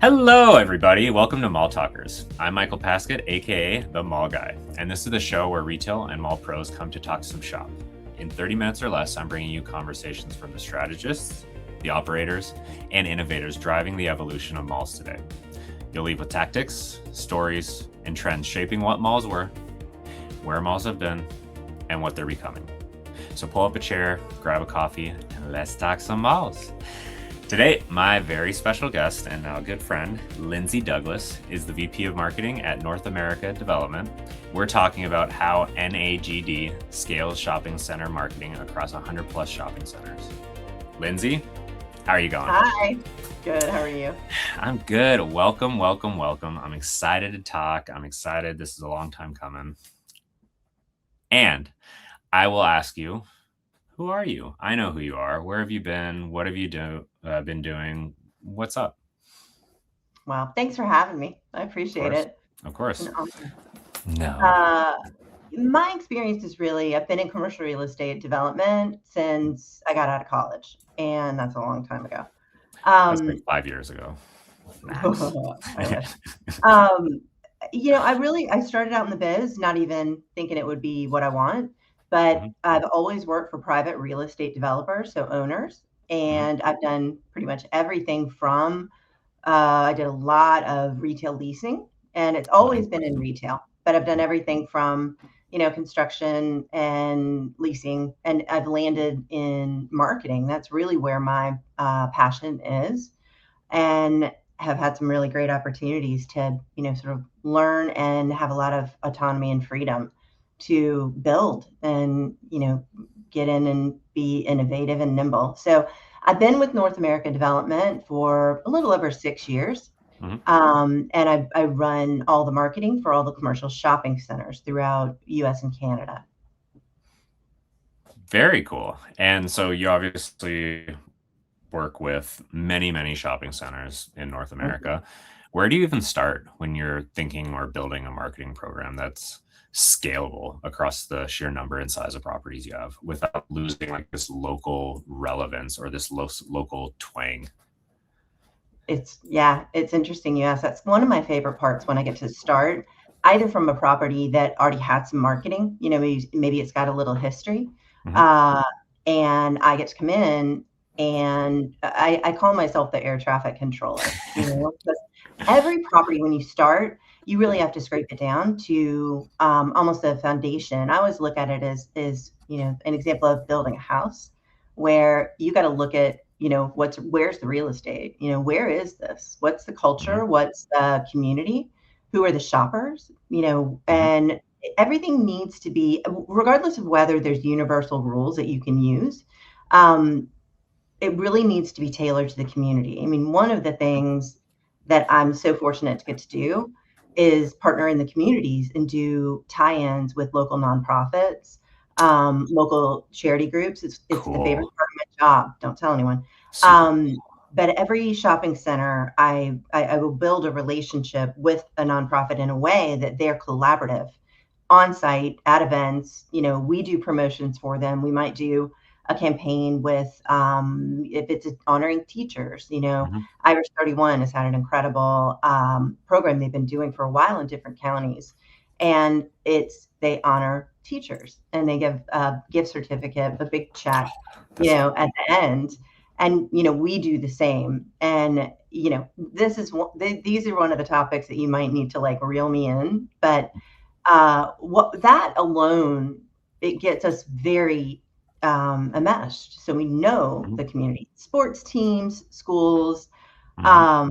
Hello, everybody. Welcome to Mall Talkers. I'm Michael Paskett, aka The Mall Guy, and this is the show where retail and mall pros come to talk some shop. In 30 minutes or less, I'm bringing you conversations from the strategists, the operators, and innovators driving the evolution of malls today. You'll leave with tactics, stories, and trends shaping what malls were, where malls have been, and what they're becoming. So pull up a chair, grab a coffee, and let's talk some malls. Today, my very special guest and now good friend, Lindsay Douglas, is the VP of Marketing at North America Development. We're talking about how NADG scales shopping center marketing across 100 plus shopping centers. Lindsay, how are you going? Hi. Good. How are you? I'm good. Welcome. I'm excited to talk. I'm excited. This is a long time coming. And I will ask you, who are you? I know who you are. Where have you been? What have you been doing? What's up? Well, thanks for having me. I appreciate it. Of course. No. My experience is really, I've been in commercial real estate development since I got out of college, and that's a long time ago. That's like 5 years ago. I started out in the biz, not even thinking it would be what I want. But I've always worked for private real estate developers, so owners, and I've done pretty much everything from, I did a lot of retail leasing, and it's always been in retail, but I've done everything from, construction and leasing, and I've landed in marketing. That's really where my passion is, and have had some really great opportunities to, sort of learn and have a lot of autonomy and freedom to build and, get in and be innovative and nimble. So I've been with North America Development for a little over 6 years. And I run all the marketing for all the commercial shopping centers throughout US and Canada. Very cool. And so you obviously work with many shopping centers in North America. Where do you even start when you're thinking or building a marketing program that's scalable across the sheer number and size of properties you have without losing like this local relevance or this local twang? It's interesting you ask. That's one of my favorite parts when I get to start, either from a property that already had some marketing, maybe it's got a little history, and I get to come in and I call myself the air traffic controller. Because every property when you start, you really have to scrape it down to almost a foundation. I always look at it as an example of building a house where you got to look at, where's the real estate? Where is this? What's the culture? What's the community? Who are the shoppers? And everything needs to be, regardless of whether there's universal rules that you can use, it really needs to be tailored to the community. I mean, one of the things that I'm so fortunate to get to do is partner in the communities and do tie-ins with local nonprofits, local charity groups. It's Cool. the favorite part of my job. Don't tell anyone. But every shopping center, I will build a relationship with a nonprofit in a way that they're collaborative on site at events. We do promotions for them. We might do a campaign with, if it's honoring teachers, Irish 31 has had an incredible program they've been doing for a while in different counties. And they honor teachers and they give a gift certificate, a big check, at the end. And, we do the same. And, these are one of the topics that you might need to like reel me in. But that alone, it gets us very enmeshed. So we know the community, sports teams, schools. But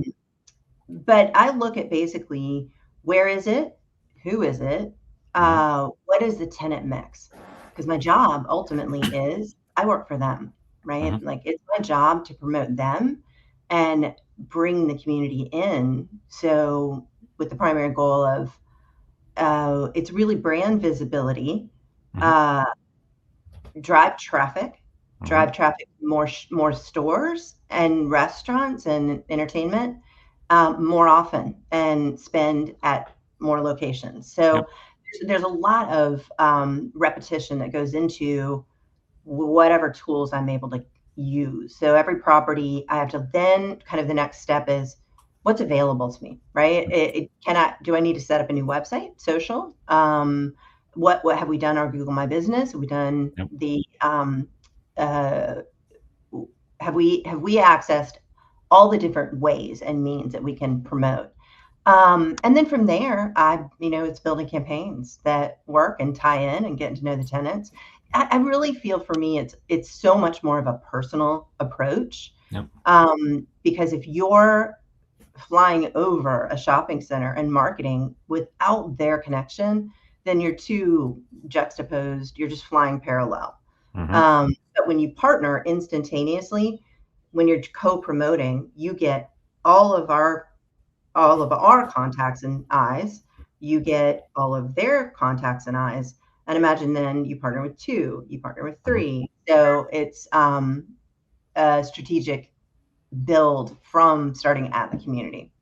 I look at basically, where is it? Who is it? What is the tenant mix? Because my job ultimately is I work for them, right? Like it's my job to promote them and bring the community in. So with the primary goal of, it's really brand visibility, drive traffic, more stores and restaurants and entertainment more often, and spend at more locations. So there's a lot of repetition that goes into whatever tools I'm able to use. So every property, I have to then kind of the next step is what's available to me, right? Do I need to set up a new website, social? What have we done? Our Google My Business? Have we done Yep. the uh, have we accessed all the different ways and means that we can promote? And then from there, it's building campaigns that work and tie in and getting to know the tenants. I really feel for me, it's so much more of a personal approach. Yep. Because if you're flying over a shopping center and marketing without their connection, then you're too juxtaposed. You're just flying parallel. But when you partner instantaneously, when you're co-promoting, you get all of our contacts and eyes, you get all of their contacts and eyes. And imagine then you partner with 2, you partner with 3. So it's a strategic build from starting at the community.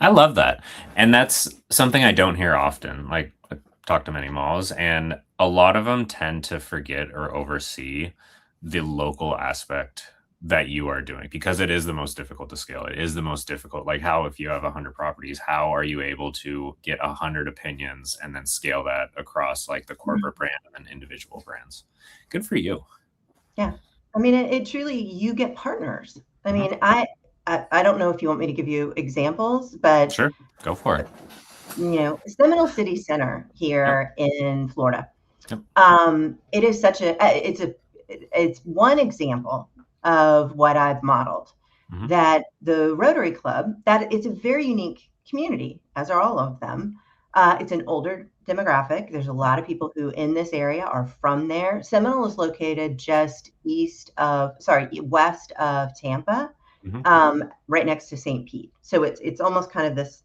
I love that. And that's something I don't hear often. Like, I talk to many malls, and a lot of them tend to forget or oversee the local aspect that you are doing, because it is the most difficult to scale. It is the most difficult. Like, how, if you have 100 properties, how are you able to get 100 opinions and then scale that across like the corporate brand and then individual brands? Good for you. Yeah. I mean, it truly, you get partners. I mean, I don't know if you want me to give you examples, but Sure, go for it. Seminole City Center here in Florida. Yep. It is it's one example of what I've modeled. That the Rotary Club, that it's a very unique community, as are all of them. It's an older demographic. There's a lot of people who in this area are from there. Seminole is located just west of Tampa, right next to St. Pete. So it's almost kind of this,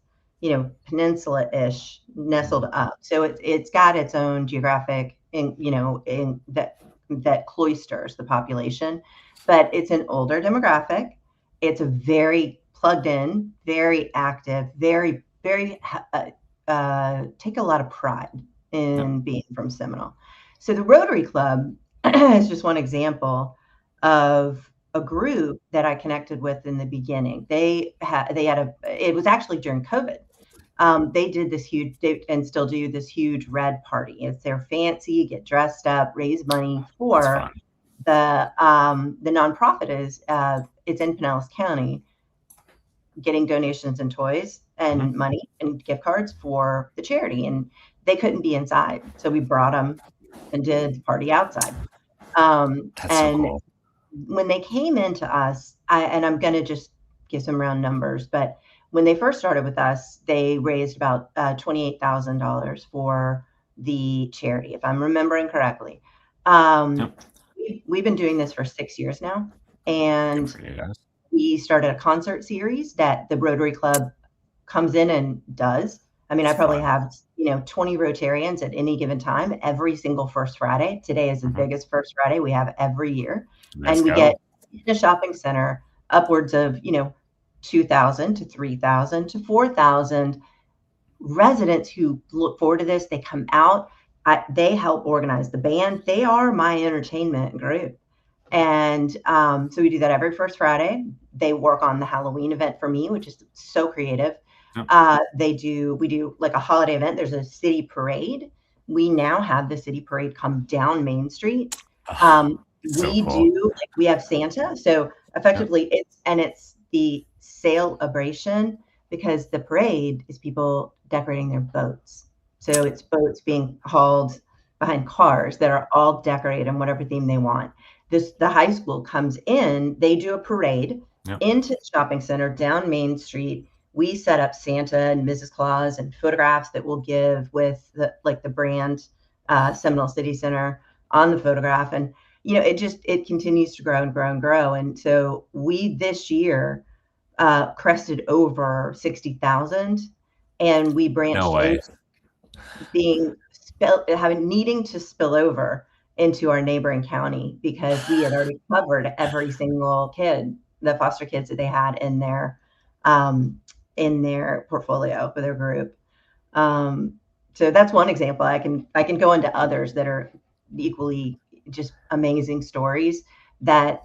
peninsula-ish nestled up. So it's got its own geographic, in that cloisters the population, but it's an older demographic. It's a very plugged in, very active, very, very take a lot of pride in being from Seminole. So the Rotary Club is just one example of a group that I connected with in the beginning. It was actually during COVID. They did this huge, and still do this huge red party. It's their fancy, get dressed up, raise money for the nonprofit it's in Pinellas County, getting donations and toys and money and gift cards for the charity. And they couldn't be inside. So we brought them and did the party outside. That's so cool. When they came into us, I'm going to just give some round numbers, but when they first started with us, they raised about $28,000 for the charity, if I'm remembering correctly. We've been doing this for 6 years now, and we started a concert series that the Rotary Club comes in and does. I mean, I probably have 20 Rotarians at any given time, every single first Friday. Today is the biggest first Friday we have every year. And we get in a shopping center upwards of 2,000 to 3,000 to 4,000 residents who look forward to this. They come out. They help organize the band. They are my entertainment group. And so we do that every first Friday. They work on the Halloween event for me, which is so creative. We do like a holiday event. There's a city parade. We now have the city parade come down Main Street. We have Santa. So effectively it's the celebration, because the parade is people decorating their boats. So it's boats being hauled behind cars that are all decorated in whatever theme they want. The high school comes in, they do a parade into the shopping center down Main Street. We set up Santa and Mrs. Claus and photographs that we'll give with the brand Seminole City Center on the photograph. And it continues to grow and grow and grow. And so we this year crested over 60,000, and we branched needing to spill over into our neighboring county, because we had already covered every single kid, the foster kids that they had in their portfolio for their group. So that's one example. I can go into others that are equally just amazing stories that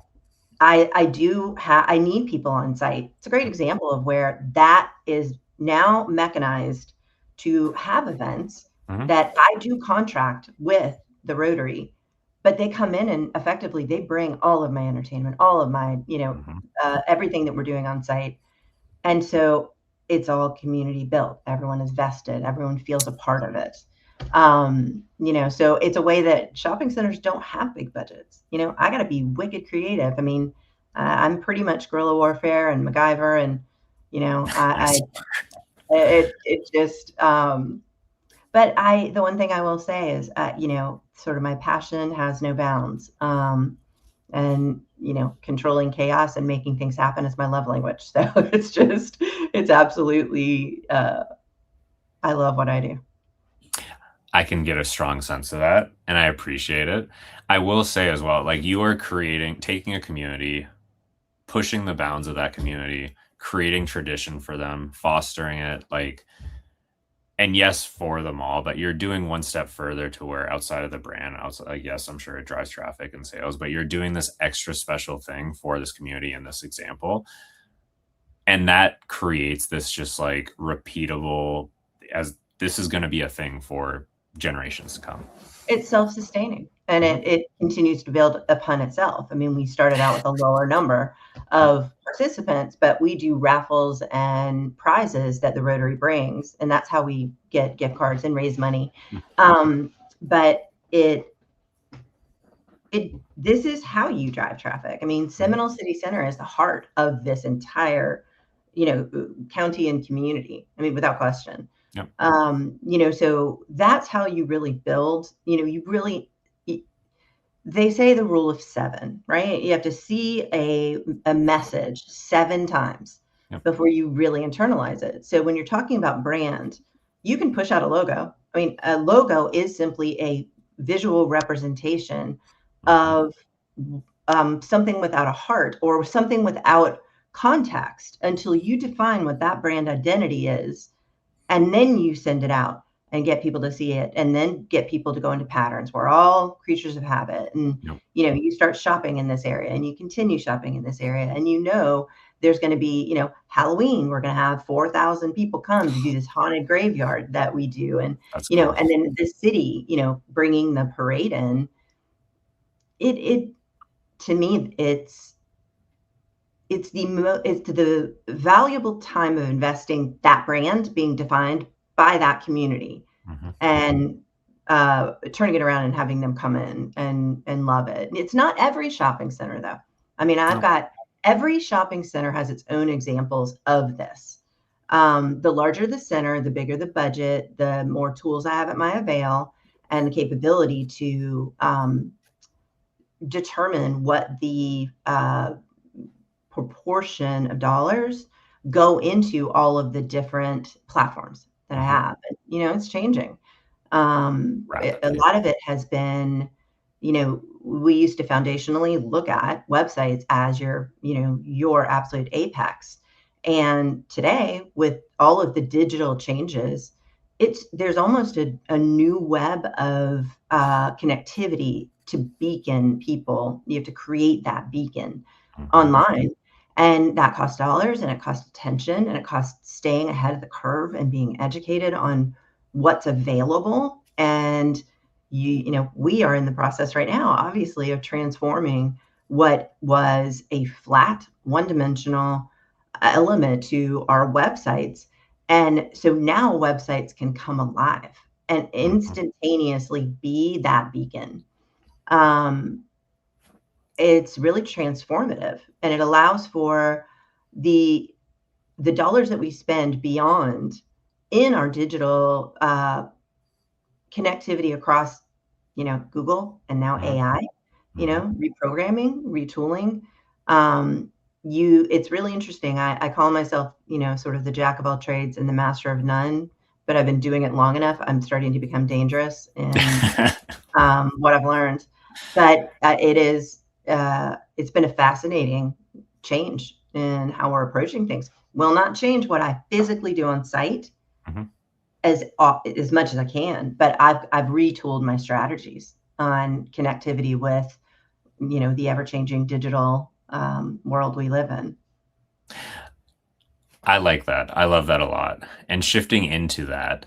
I need people on site. It's a great example of where that is now mechanized to have events that I do contract with the Rotary, but they come in and effectively they bring all of my entertainment, all of my, everything that we're doing on site. And so it's all community built. Everyone is vested. Everyone feels a part of it. So it's a way that shopping centers don't have big budgets. I got to be wicked creative. I mean, I'm pretty much guerrilla warfare and MacGyver, and it just. But the one thing I will say is, sort of my passion has no bounds. And controlling chaos and making things happen is my love language. So it's absolutely. I love what I do. I can get a strong sense of that, and I appreciate it. I will say as well, like, you are taking a community, pushing the bounds of that community, creating tradition for them, fostering it, like, and yes, for them all, but you're doing one step further to where outside of the brand, yes, I'm sure it drives traffic and sales, but you're doing this extra special thing for this community in this example. And that creates this just like repeatable, as this is going to be a thing for generations to come. It's self-sustaining, and it continues to build upon itself. I mean, we started out with a lower number of participants, but we do raffles and prizes that the Rotary brings, and that's how we get gift cards and raise money. But this is how you drive traffic. I mean, Seminole City Center is the heart of this entire, county and community. I mean, without question. Yep. So that's how you really build, they say the rule of 7, right? You have to see a message 7 times before you really internalize it. So when you're talking about brand, you can push out a logo. I mean, a logo is simply a visual representation of something without a heart or something without context until you define what that brand identity is. And then you send it out and get people to see it, and then get people to go into patterns. We're all creatures of habit. And, you start shopping in this area and you continue shopping in this area. And, there's going to be, Halloween, we're going to have 4,000 people come to do this haunted graveyard that we do. And, cool. And then the city, bringing the parade in, it to me, it's the valuable time of investing that brand being defined by that community and turning it around and having them come in and love it. It's not every shopping center, though. I mean, I've got every shopping center has its own examples of this. The larger the center, the bigger the budget, the more tools I have at my avail, and the capability to determine what the proportion of dollars go into all of the different platforms that I have. And, it's changing. A lot of it has been, we used to foundationally look at websites as your absolute apex. And today, with all of the digital changes, there's almost a new web of connectivity to beacon people. You have to create that beacon online. And that costs dollars, and it costs attention, and it costs staying ahead of the curve and being educated on what's available. And we are in the process right now, obviously, of transforming what was a flat, one-dimensional element to our websites. And so now websites can come alive and instantaneously be that beacon. It's really transformative, and it allows for the dollars that we spend beyond in our digital connectivity across, Google and now AI, reprogramming, retooling. It's really interesting. I call myself, sort of the jack of all trades and the master of none, but I've been doing it long enough. I'm starting to become dangerous in what I've learned. But it's been a fascinating change in how we're approaching things. Will not change what I physically do on site as much as I can, but I've retooled my strategies on connectivity with, the ever-changing digital world we live in. I like that. I love that a lot. And shifting into that,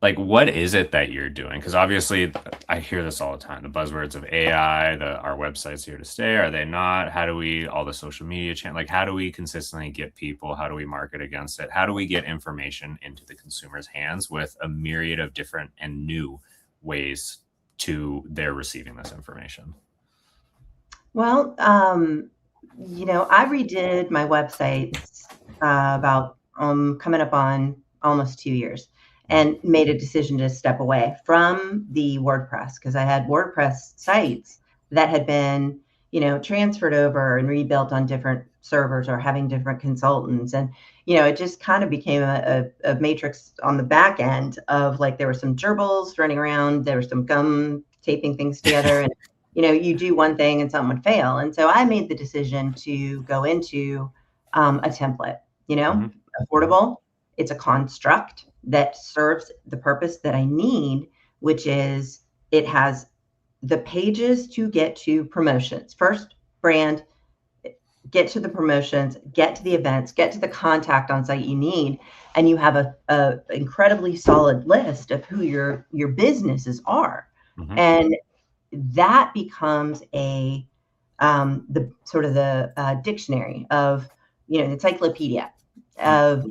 like, what is it that you're doing? Because obviously, I hear this all the time. The buzzwords of AI, our website's here to stay. Are they not? How do we, all the social media channel, like, how do we consistently get people? How do we market against it? How do we get information into the consumer's hands with a myriad of different and new ways to their receiving this information? Well, I redid my websites about coming up on almost 2 years, and made a decision to step away from the WordPress because I had WordPress sites that had been, transferred over and rebuilt on different servers or having different consultants. And, it just kind of became a matrix on the back end of, like, there were some gerbils running around, there was some gum taping things together. And you do one thing and something would fail. And so I made the decision to go into a template, affordable. It's a construct that serves the purpose that I need, which is it has the pages to get to promotions. First, brand, get to the promotions, get to the events, get to the contact on site you need, and you have a incredibly solid list of who your businesses are. And that becomes the sort of the dictionary of, encyclopedia of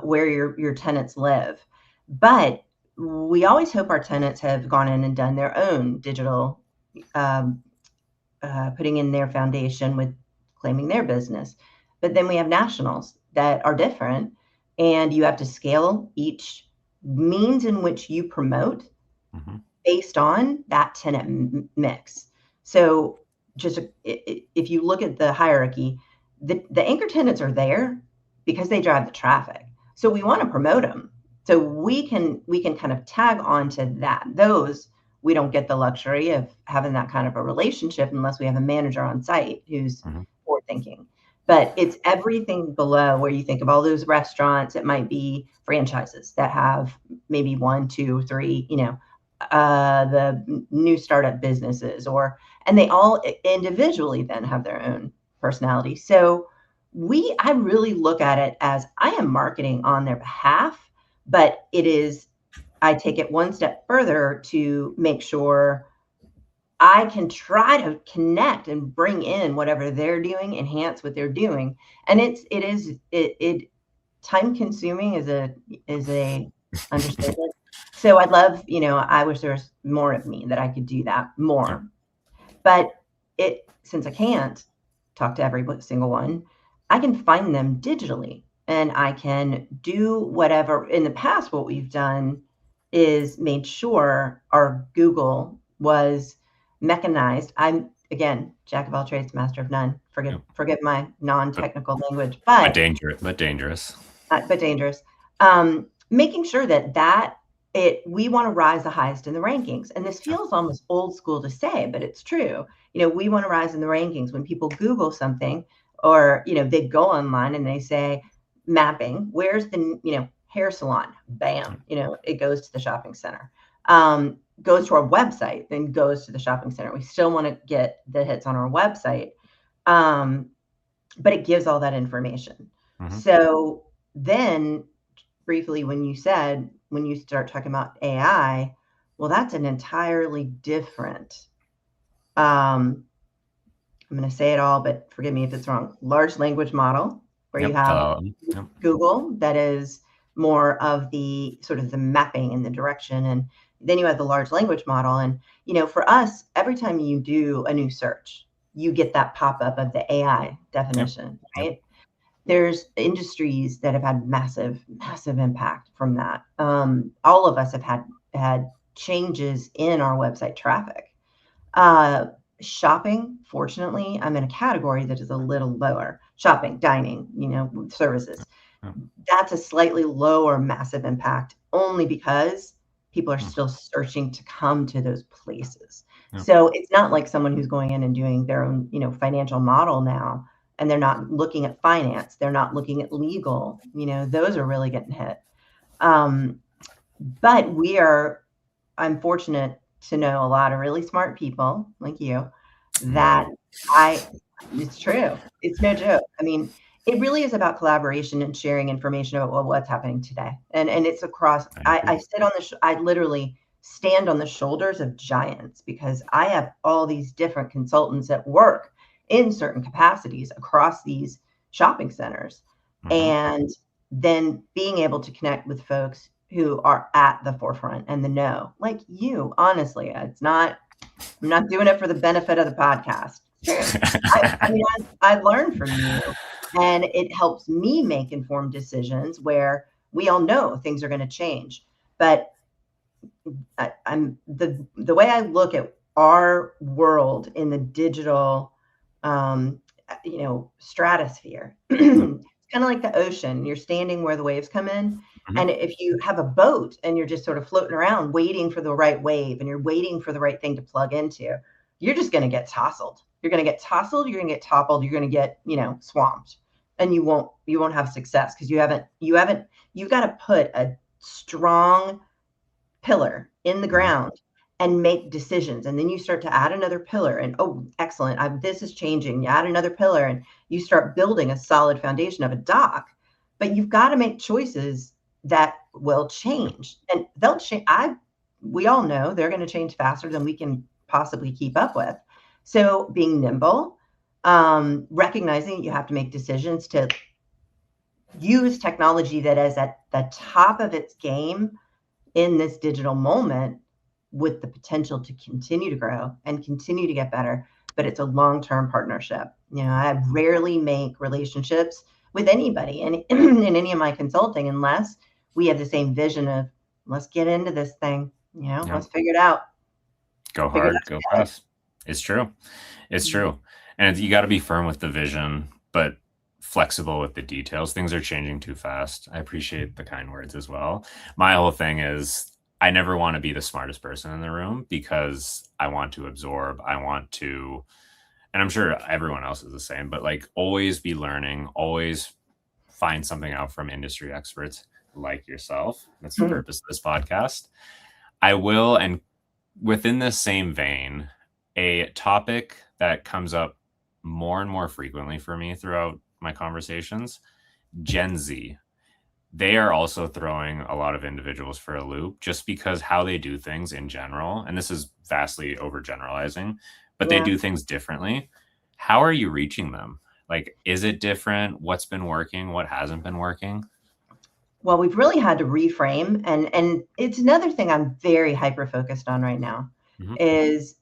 where your tenants live. But we always hope our tenants have gone in and done their own digital, putting in their foundation with claiming their business. But then we have nationals that are different, and you have to scale each means in which you promote based on that tenant mix. So just if you look at the hierarchy, the anchor tenants are there because they drive the traffic. So we want to promote them. So we can kind of tag on to that. Those, we don't get the luxury of having that kind of a relationship unless we have a manager on site who's forward thinking. But it's everything below where you think of all those restaurants. It might be franchises that have maybe 1, 2, 3, the new startup businesses, and they all individually then have their own personality. So I really look at it as I am marketing on their behalf, but I take it one step further to make sure I can try to connect and bring in whatever they're doing, enhance what they're doing. And it time consuming is a understatement. So I'd love, I wish there was more of me that I could do that more. But since I can't talk to every single one, I can find them digitally, and I can do whatever. In the past, what we've done is made sure our Google was mechanized. I'm, again, jack of all trades, master of none. Forgive my non-technical language, but dangerous. But dangerous. Making sure that we want to rise the highest in the rankings. And this feels almost old school to say, but it's true. We want to rise in the rankings. When people Google something, or, they go online and they say mapping, where's the, hair salon? Bam, it goes to the shopping center. Goes to our website, then goes to the shopping center. We still want to get the hits on our website. But it gives all that information. So then briefly, when you start talking about AI, well, that's an entirely different, I'm going to say it all, but forgive me if it's wrong, large language model, where you have Google that is more of the sort of the mapping and the direction. And then you have the large language model. And, for us, every time you do a new search, you get that pop-up of the AI definition, right? There's industries that have had massive, massive impact from that. All of us have had changes in our website traffic. Shopping, fortunately, I'm in a category that is a little lower. Shopping, dining, services. That's a slightly lower massive impact, only because people are still searching to come to those places. So it's not like someone who's going in and doing their own, financial model now, and they're not looking at finance. They're not looking at legal. Those are really getting hit. But I'm fortunate to know a lot of really smart people like you that it's true. It's no joke. I mean, it really is about collaboration and sharing information about what's happening today. And it's across, I sit on I literally stand on the shoulders of giants because I have all these different consultants that work in certain capacities across these shopping centers. And then being able to connect with folks who are at the forefront and the know, like you, honestly, I'm not doing it for the benefit of the podcast. It's true. I mean, I learned from you, and it helps me make informed decisions where we all know things are going to change. But I'm the way I look at our world in the digital, stratosphere. It's kind of like the ocean. You're standing where the waves come in. And if you have a boat and you're just sort of floating around waiting for the right wave and you're waiting for the right thing to plug into, you're just going to get tousled. You're going to get tousled. You're going to get toppled. You're going to get, swamped, and you won't have success because you've got to put a strong pillar in the ground and make decisions. And then you start to add another pillar and, oh, excellent. This is changing. You add another pillar and you start building a solid foundation of a dock, but you've got to make choices that will change, and they'll change. We all know they're going to change faster than we can possibly keep up with. So being nimble, recognizing you have to make decisions to use technology that is at the top of its game in this digital moment with the potential to continue to grow and continue to get better. But it's a long-term partnership. I rarely make relationships with anybody in any of my consulting unless we have the same vision of let's get into this thing, let's figure it out. Go hard, go fast. It's true. It's true. And you got to be firm with the vision, but flexible with the details. Things are changing too fast. I appreciate the kind words as well. My whole thing is I never want to be the smartest person in the room because I want to absorb. I want to, and I'm sure everyone else is the same, but like always be learning, always find something out from industry experts like yourself. That's the purpose of this podcast. I will, and within the same vein, a topic that comes up more and more frequently for me throughout my conversations, Gen Z. They are also throwing a lot of individuals for a loop just because how they do things in general, and this is vastly overgeneralizing, but they do things differently. How are you reaching them? Like, is it different? What's been working? What hasn't been working? Well, we've really had to reframe, and it's another thing I'm very hyper-focused on right now, is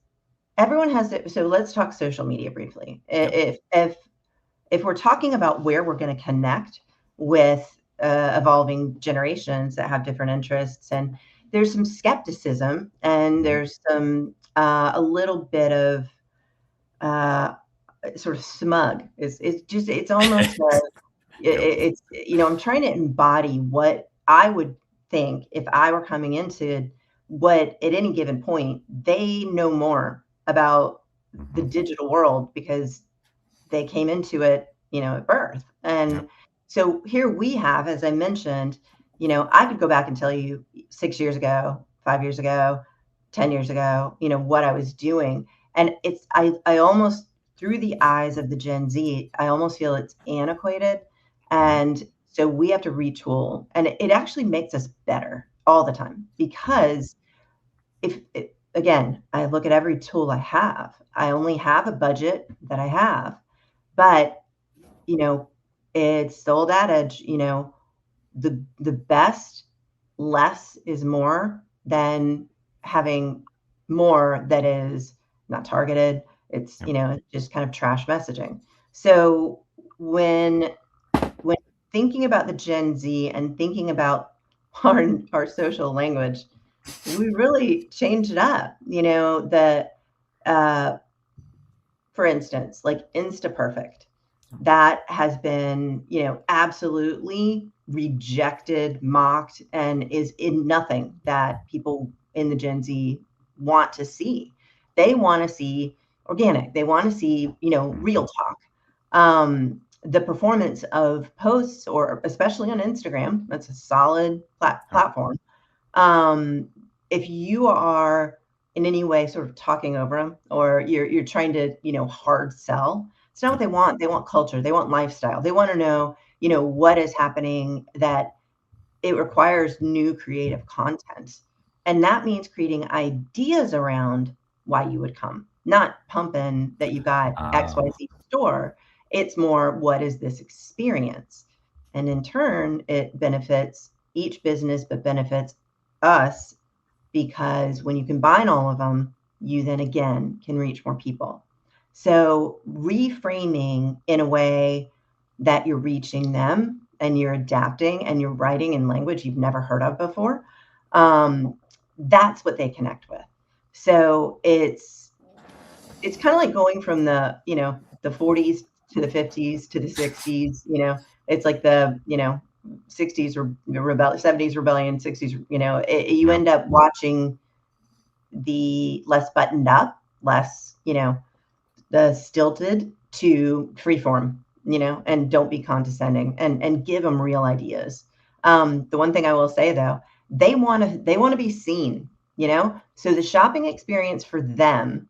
everyone has to, so let's talk social media briefly. If we're talking about where we're going to connect with evolving generations that have different interests, and there's some skepticism and there's some a little bit of sort of smug. It's almost it's I'm trying to embody what I would think if I were coming into what at any given point they know more about the digital world because they came into it at birth. And so here we have, as I mentioned, I could go back and tell you 6 years ago, 5 years ago, 10 years ago, what I was doing. And I almost, through the eyes of the Gen Z, I almost feel it's antiquated. And so we have to retool, and it actually makes us better all the time because again, I look at every tool I have. I only have a budget that I have, but it's the old adage, the best, less is more than having more that is not targeted. It's, just kind of trash messaging. So when thinking about the Gen Z and thinking about our social language, we really changed it up. For instance, like InstaPerfect, that has been, absolutely rejected, mocked, and is in nothing that people in the Gen Z want to see. They want to see organic. They want to see, real talk. The performance of posts, or especially on Instagram, that's a solid platform. If you are in any way sort of talking over them, or you're trying to, hard sell. It's not what they want. They want culture. They want lifestyle. They want to know, what is happening, that it requires new creative content. And that means creating ideas around why you would come, not pumping that you got XYZ store. It's more, what is this experience? And in turn, it benefits each business, but benefits us, because when you combine all of them, you then again can reach more people. So reframing in a way that you're reaching them and you're adapting and you're writing in language you've never heard of before, that's what they connect with. So it's kind of like going from the, the 40s to the 50s to the 60s. It's like the, 60s or rebellion, 70s rebellion, 60s, you end up watching the less buttoned up, less, the stilted to freeform, and don't be condescending, and give them real ideas. The one thing I will say though, they want to be seen, so the shopping experience for them,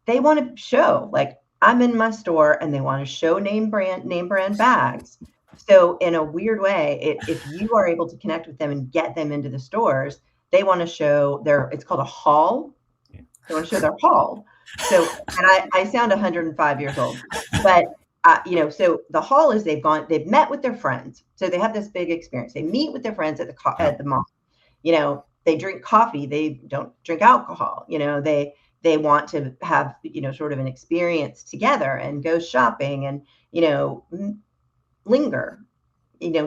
they want to show, like, I'm in my store, and they want to show name brand bags. So in a weird way, if you are able to connect with them and get them into the stores, they want to show it's called a haul. They want to show their haul. So, and I sound 105 years old, but so the haul is they've met with their friends. So they have this big experience. They meet with their friends at the mall. They drink coffee. They don't drink alcohol. They want to have, sort of an experience together and go shopping and, linger,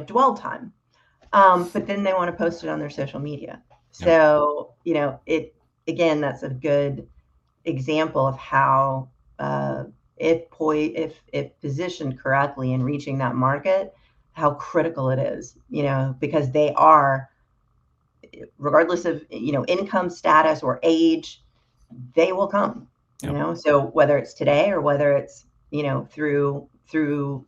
dwell time. But then they want to post it on their social media. So, again, that's a good example of how, if positioned correctly in reaching that market, how critical it is, because they are, regardless of, income status or age, they will come, so whether it's today or whether it's, through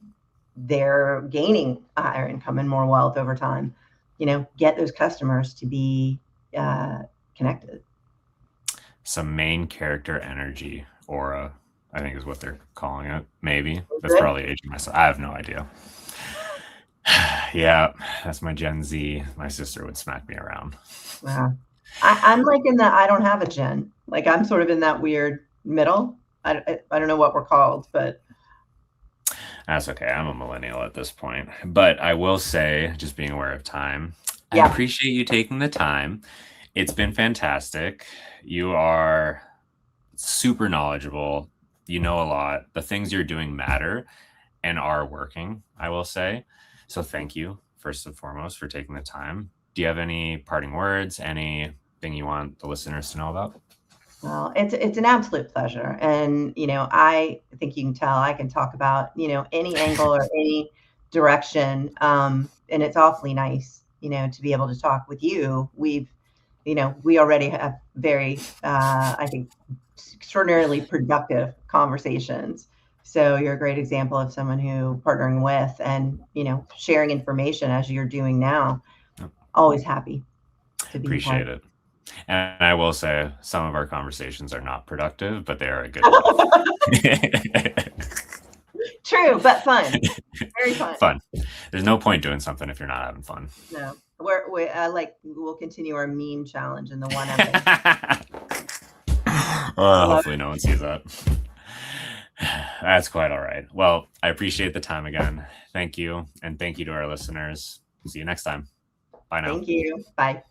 their gaining higher income and more wealth over time, get those customers to be connected. Some main character energy, aura, I think is what they're calling it. Maybe that's probably aging myself. I have no idea. Yeah, that's my Gen Z. My sister would smack me around. Wow. I'm like in that I don't have a gen. Like, I'm sort of in that weird middle. I don't know what we're called, but that's okay. I'm a millennial at this point. But I will say, just being aware of time, I appreciate you taking the time. It's been fantastic. You are super knowledgeable. You know a lot. The things you're doing matter and are working, I will say. So thank you, first and foremost, for taking the time. Do you have any parting words, anything you want the listeners to know about? Well, it's an absolute pleasure. And, I think you can tell I can talk about, any angle or any direction. And it's awfully nice, to be able to talk with you. We already have very, I think, extraordinarily productive conversations. So you're a great example of someone who partnering with and, sharing information as you're doing now. Always happy to be Appreciate it. And I will say some of our conversations are not productive, but they are a good True, but fun. Very fun. Fun. There's no point doing something if you're not having fun. No. We'll continue our meme challenge in the 1 episode. Hopefully no one sees that. That's quite all right. Well, I appreciate the time again. Thank you. And thank you to our listeners. See you next time. Bye now. Thank you. Bye.